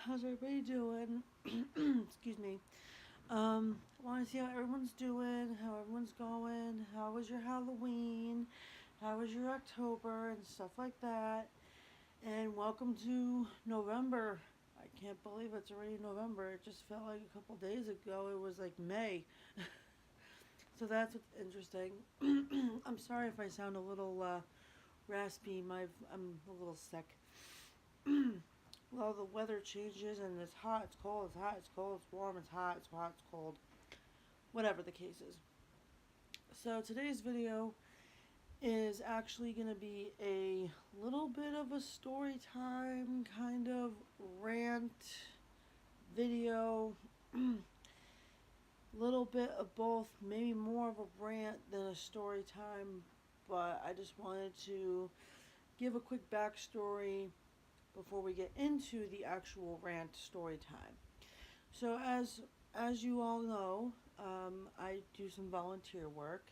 How's everybody doing? Excuse me. Want to see how everyone's doing, how everyone's going, how was your Halloween, how was your October, and stuff like that. And welcome to November. I can't believe it's already November. It just felt like a couple days ago it was like May. So that's what's interesting. I'm sorry if I sound a little raspy. I'm a little sick. Well, the weather changes and it's hot, it's cold, it's hot, it's cold, it's warm, it's hot, it's hot, it's cold. Whatever the case is. So today's video is actually going to be a little bit of a story time kind of rant video. Little bit of both, maybe more of a rant than a story time, but I just wanted to give a quick backstory before we get into the actual rant story time. So as you all know, I do some volunteer work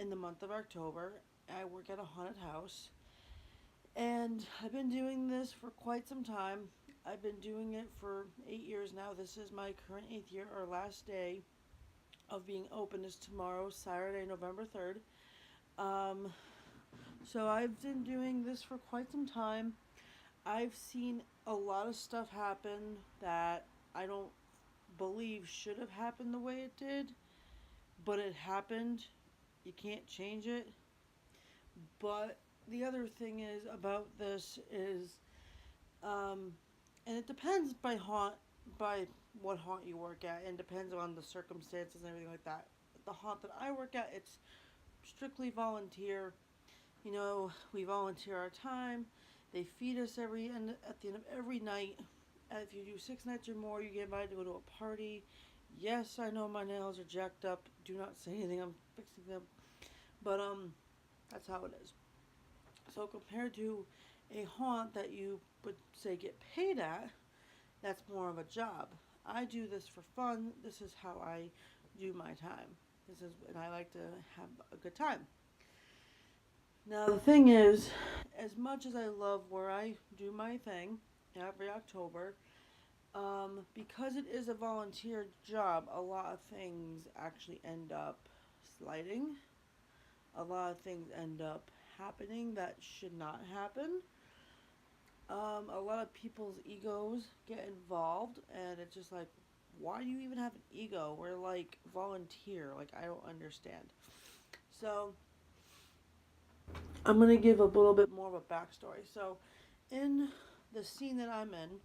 in the month of October. I work at a haunted house, and I've been doing this for quite some time. I've been doing it for 8 years now. This is my current 8th year. Our last day of being open is tomorrow, Saturday, November 3rd. Um, so I've been doing this for quite some time. I've seen a lot of stuff happen that I don't believe should have happened the way it did, but it happened. You can't change it. But the other thing is about this is, um, and it depends by what haunt you work at, and depends on the circumstances and everything like that. The haunt that I work at, it's strictly volunteer. You know, we volunteer our time. They feed us at the end of every night. If you do 6 nights or more, you get invited to go to a party. Yes, I know my nails are jacked up. Do not say anything. I'm fixing them. But that's how it is. So compared to a haunt that you would say get paid at, that's more of a job. I do this for fun. This is how I do my time. And I like to have a good time. Now the thing is, as much as I love where I do my thing every October, because it is a volunteer job, a lot of things actually end up sliding. A lot of things end up happening that should not happen. A lot of people's egos get involved, and it's just like, why do you even have an ego? We're like volunteer. Like, I don't understand. So, I'm going to give a little bit more of a backstory. So, in the scene that I'm in,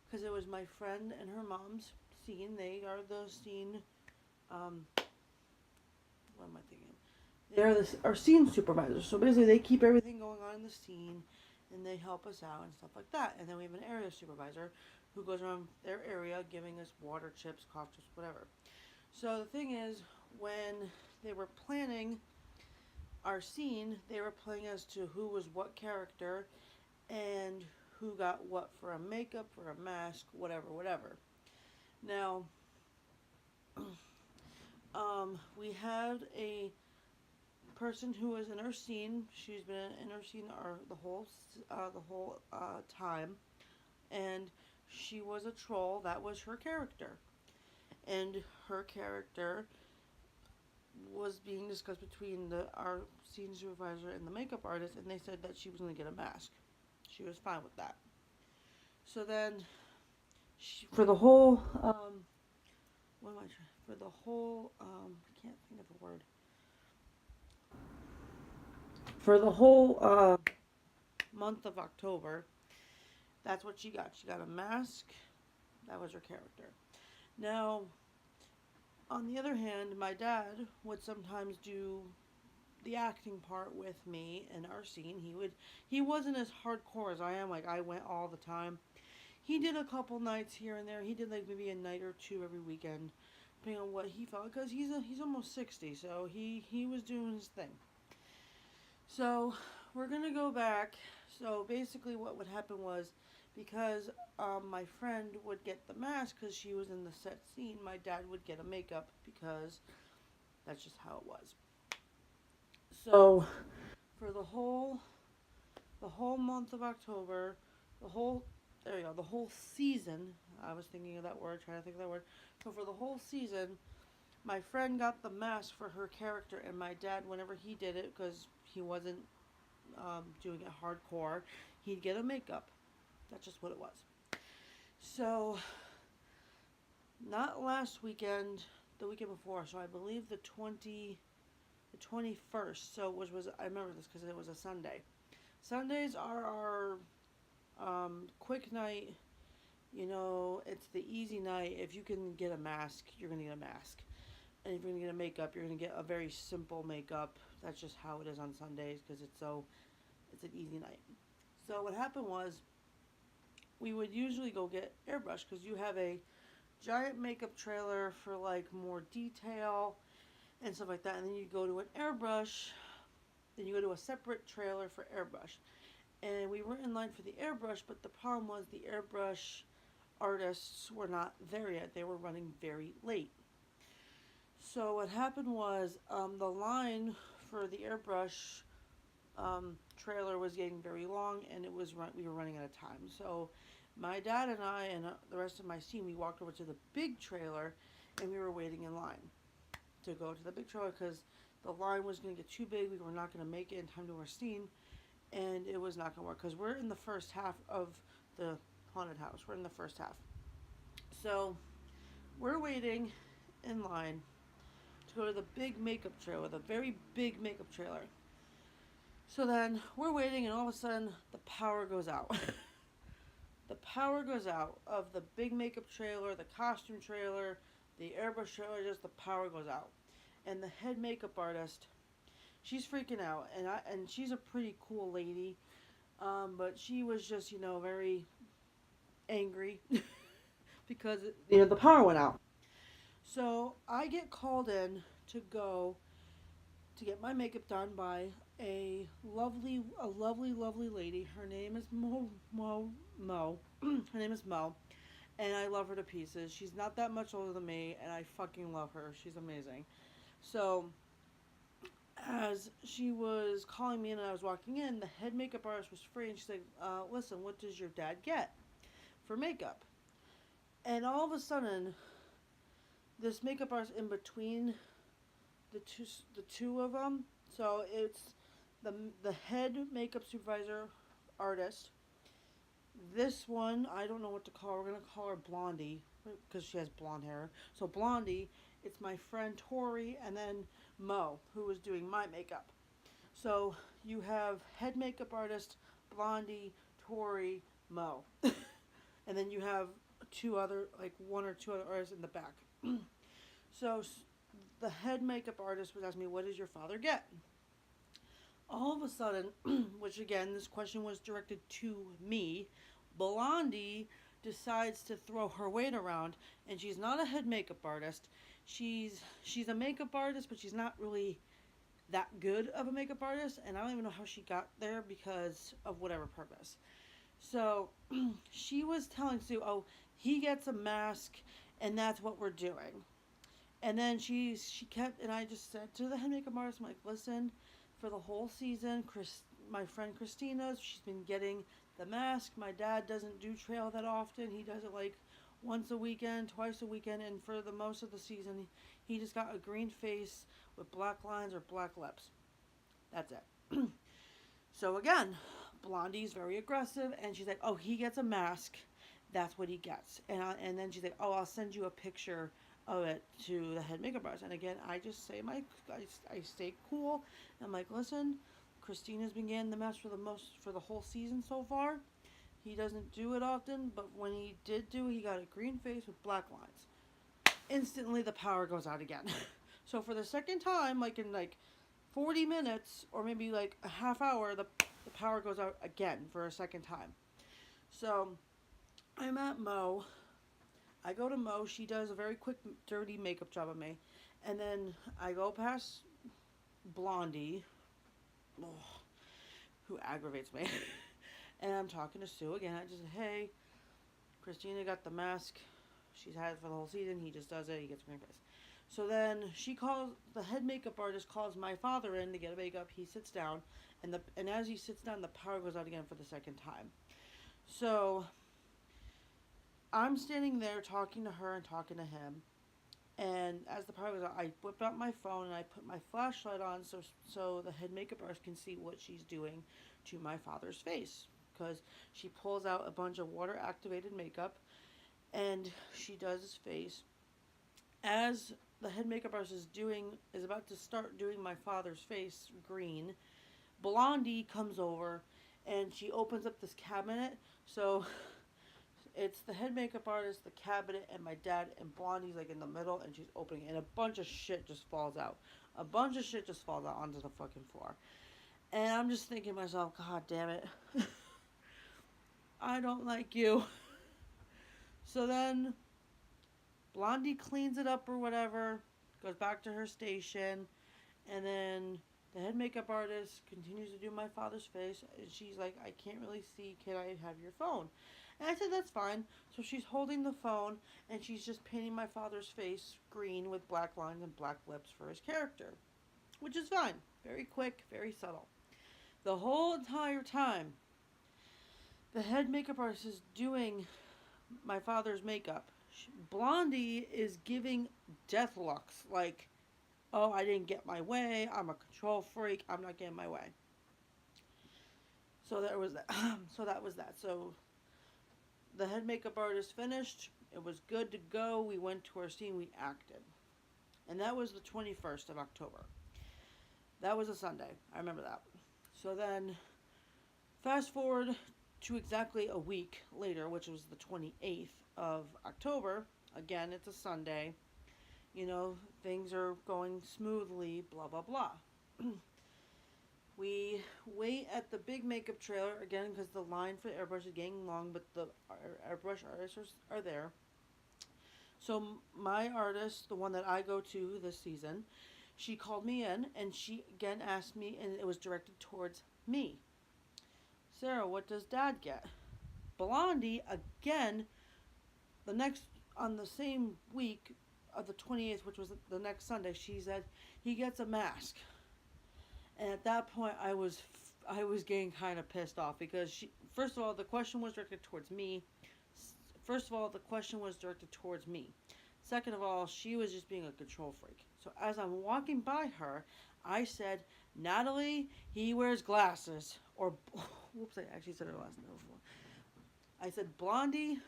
because it was my friend and her mom's scene, they are the scene, what am I thinking? Our scene supervisors. So basically, they keep everything going on in the scene, and they help us out and stuff like that. And then we have an area supervisor who goes around their area giving us water, chips, cough chips, whatever. So the thing is, when they were planning our scene, they were planning as to who was what character and who got what for a makeup, for a mask, whatever, whatever. Now, we had a person who was in our scene. She's been in our scene the whole time, and she was a troll. That was her character, and her character was being discussed between our scene supervisor and the makeup artist, and they said that she was going to get a mask. She was fine with that. So then, for the whole what am I trying? For the whole I can't think of the word. For the whole month of October, that's what she got. She got a mask. That was her character. Now, on the other hand, my dad would sometimes do the acting part with me in our scene. He wasn't as hardcore as I am. Like, I went all the time. He did a couple nights here and there. He did like maybe a night or two every weekend, depending on what he felt. Because he's almost 60, so he was doing his thing. So we're gonna go back. So basically, what would happen was, because my friend would get the mask because she was in the set scene, my dad would get a makeup because that's just how it was. So for the whole month of October, the whole there you the whole season, I was thinking of that word, trying to think of that word. So for the whole season, my friend got the mask for her character, and my dad, whenever he did it, because he wasn't doing it hardcore, he'd get a makeup. That's just what it was. So, not last weekend, the weekend before. So I believe the 21st. So which was I remember this because it was a Sunday. Sundays are our quick night. You know, it's the easy night. If you can get a mask, you're gonna get a mask. And if you're gonna get a makeup, you're gonna get a very simple makeup. That's just how it is on Sundays because it's an easy night. So what happened was we would usually go get airbrush because you have a giant makeup trailer for like more detail and stuff like that, and then you go to an airbrush, then you go to a separate trailer for airbrush. And we were in line for the airbrush, but the problem was the airbrush artists were not there yet. They were running very late. So what happened was the line for the airbrush trailer was getting very long, and we were running out of time. So my dad and I and the rest of my team, we walked over to the big trailer, and we were waiting in line to go to the big trailer because the line was going to get too big. We were not going to make it in time to our scene, and it was not going to work because we're in the first half of the haunted house. We're in the first half. So we're waiting in line to go to the big makeup trailer, the very big makeup trailer. So then we're waiting, and all of a sudden the power goes out. The power goes out of the big makeup trailer, the costume trailer, the airbrush trailer. Just the power goes out, and the head makeup artist, she's freaking out, and she's a pretty cool lady, but she was just very angry because the power went out. So I get called in to go to get my makeup done by a lovely lady. Her name is Mo. Her name is Mo, and I love her to pieces. She's not that much older than me, and I fucking love her. She's amazing. So as she was calling me in and I was walking in, the head makeup artist was free, and she's like, listen, what does your dad get for makeup? And all of a sudden, this makeup artist in between the two of them. So it's the head makeup supervisor artist. This one, I don't know what to call her. We're going to call her Blondie because she has blonde hair. So Blondie, it's my friend Tori, and then Mo, who was doing my makeup. So you have head makeup artist, Blondie, Tori, Mo. And then you have one or two other artists in the back. So the head makeup artist was asking me, what does your father get? All of a sudden, which again, this question was directed to me, Blondie decides to throw her weight around, and she's not a head makeup artist. She's a makeup artist, but she's not really that good of a makeup artist, and I don't even know how she got there because of whatever purpose. So she was telling Sue, oh, he gets a mask, and that's what we're doing. And then she kept, and I just said to the head makeup artist, I'm like, listen, for the whole season, my friend Christina, she's been getting the mask. My dad doesn't do trail that often. He does it like once a weekend, twice a weekend, and for the most of the season, he just got a green face with black lines or black lips. That's it. So again, Blondie's very aggressive, and she's like, oh, he gets a mask. That's what he gets. And then she's like, oh, I'll send you a picture of it to the head makeup artist. And again, I just say I stay cool. I'm like, listen, Christina's been getting the mask for the whole season so far. He doesn't do it often, but when he did do it, he got a green face with black lines. Instantly, the power goes out again. So for the second time, like in 40 minutes or maybe like a half hour, the power goes out again for a second time. So I'm at Mo. I go to Mo. She does a very quick, dirty makeup job on me. And then I go past Blondie, who aggravates me. And I'm talking to Sue again. I just say, hey, Christina got the mask. She's had it for the whole season. He just does it. He gets a green face. So then the head makeup artist calls my father in to get a makeup. He sits down. And as he sits down, the power goes out again for the second time. So I'm standing there talking to her and talking to him. And as the part goes on, I whip out my phone and I put my flashlight on so the head makeup artist can see what she's doing to my father's face. Because she pulls out a bunch of water activated makeup and she does his face. As the head makeup artist is about to start doing my father's face green, Blondie comes over and she opens up this cabinet. So it's the head makeup artist, the cabinet, and my dad, and Blondie's like in the middle, and she's opening it, and a bunch of shit just falls out. A bunch of shit just falls out onto the fucking floor. And I'm just thinking to myself, God damn it. I don't like you. So then Blondie cleans it up or whatever, goes back to her station, and then the head makeup artist continues to do my father's face, and she's like, I can't really see, can I have your phone? And I said, that's fine. So she's holding the phone, and she's just painting my father's face green with black lines and black lips for his character, which is fine. Very quick, very subtle. The whole entire time, the head makeup artist is doing my father's makeup. Blondie is giving death looks, like, oh, I didn't get my way, I'm a control freak, I'm not getting my way. So there was that. So the head makeup artist finished. It was good to go. We went to our scene, we acted. And that was the 21st of October. That was a Sunday. I remember that. So then, fast forward to exactly a week later, which was the 28th of October. Again, it's a Sunday. You know, things are going smoothly, blah, blah, blah. We wait at the big makeup trailer, again, because the line for the airbrush is getting long, but the airbrush artists are there. So my artist, the one that I go to this season, she called me in, and she again asked me, and it was directed towards me. Sarah, what does Dad get? Blondie, again, on the same week of the 28th, which was the next Sunday, she said, he gets a mask. And at that point, I was getting kind of pissed off because first of all, the question was directed towards me. Second of all, she was just being a control freak. So as I'm walking by her, I said, Natalie, he wears glasses. Or, whoops, I actually said her last name before. I said, Blondie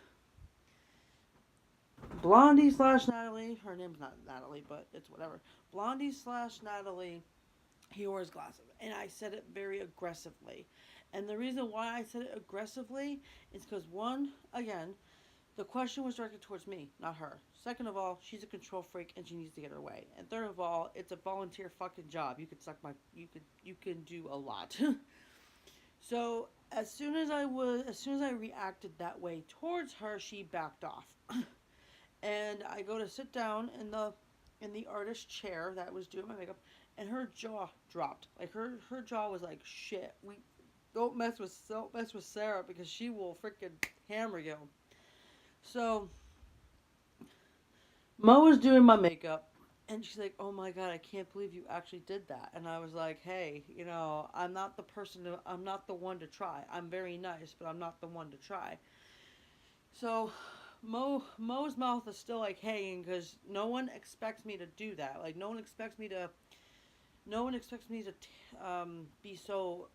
slash Natalie. Her name's not Natalie, but it's whatever. Blondie slash Natalie. He wears glasses. And I said it very aggressively. And the reason why I said it aggressively is because, one, again, the question was directed towards me, not her. Second of all, she's a control freak and she needs to get her way. And third of all, it's a volunteer fucking job. You can do a lot. So as soon as I reacted that way towards her, she backed off. And I go to sit down in the artist chair that was doing my makeup, and her jaw dropped. Like her jaw was like, shit. Don't mess with Sarah because she will freaking hammer you. So Mo was doing my makeup, and she's like, oh my God, I can't believe you actually did that. And I was like, hey, I'm not the one to try. I'm very nice, but I'm not the one to try. So Mo's mouth is still like hanging because no one expects me to do that. Like no one expects me to be so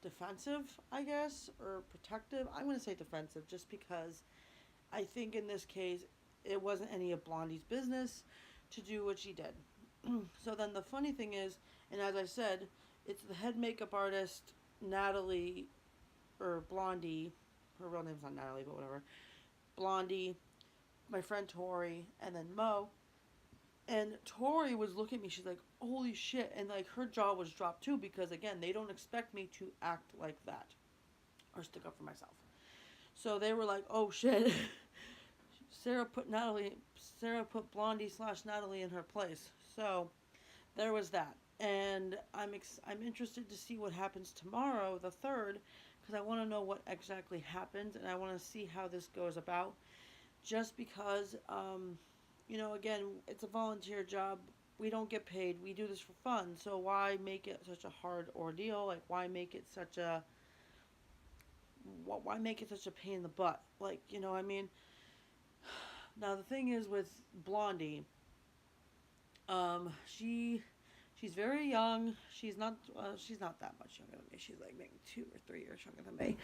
defensive, I guess, or protective. I'm going to say defensive just because I think in this case it wasn't any of Blondie's business to do what she did. So then the funny thing is, and as I said, it's the head makeup artist, Natalie, or Blondie, her real name's not Natalie, but whatever, Blondie, my friend Tori, and then Mo. And Tori was looking at me, she's like, holy shit, and like her jaw was dropped too, because again, they don't expect me to act like that, or stick up for myself. So they were like, oh shit, Sarah put Blondie slash Natalie in her place. So there was that. And I'm interested to see what happens tomorrow, the 3rd, because I want to know what exactly happened, and I want to see how this goes about. Just because, again, it's a volunteer job. We don't get paid. We do this for fun. So why make it such a hard ordeal? Like, why make it such a why make it such a pain in the butt? Like, you know, I mean, now the thing is with Blondie, she's very young. She's not that much younger than me. She's like maybe 2 or 3 years younger than me.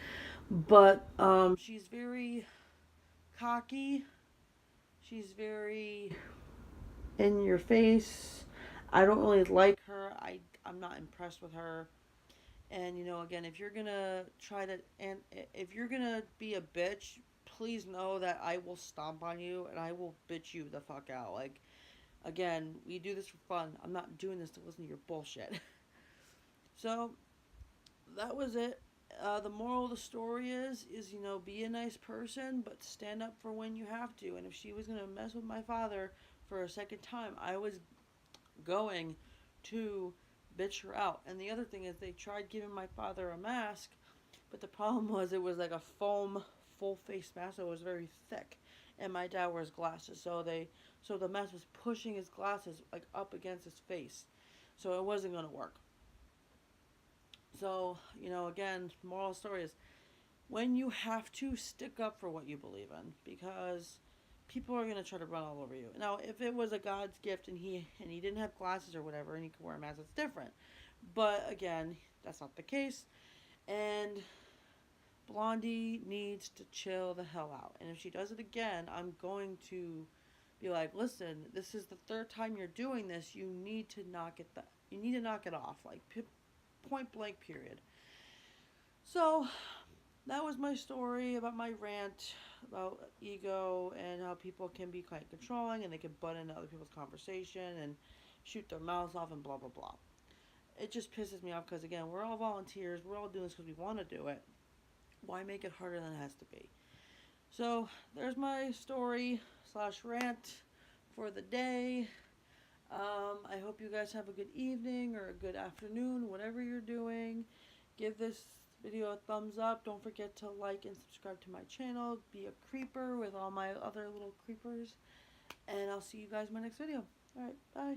But she's very cocky. She's very in your face. I don't really like her. I'm not impressed with her. And you know, again, if you're gonna try to and if you're gonna be a bitch, please know that I will stomp on you and I will bitch you the fuck out. Like, again, we do this for fun. I'm not doing this to listen to your bullshit. So that was it. The moral of the story is you know, be a nice person, but stand up for when you have to. And if she was gonna mess with my father for a second time, I was going to bitch her out. And the other thing is, they tried giving my father a mask, but the problem was it was like a foam full face mask, so it was very thick. And my dad wears glasses, so the mask was pushing his glasses like up against his face, so it wasn't gonna work. So you know, again, moral story is when you have to, stick up for what you believe in, because people are gonna try to run all over you. Now, if it was a God's gift and he didn't have glasses or whatever and he could wear a mask, it's different. But again, that's not the case. And Blondie needs to chill the hell out. And if she does it again, I'm going to be like, listen, this is the third time you're doing this. You need to knock it off, like point blank, period. So that was my story about my rant about ego and how people can be quite controlling and they can butt into other people's conversation and shoot their mouths off and blah blah blah. It just pisses me off because again, we're all volunteers. We're all doing this because we want to do it. Why make it harder than it has to be? So there's my story slash rant for the day. I hope you guys have a good evening or a good afternoon, whatever you're doing. Give this video a thumbs up. Don't forget to like and subscribe to my channel. Be a creeper with all my other little creepers. And I'll see you guys in my next video. Alright, bye.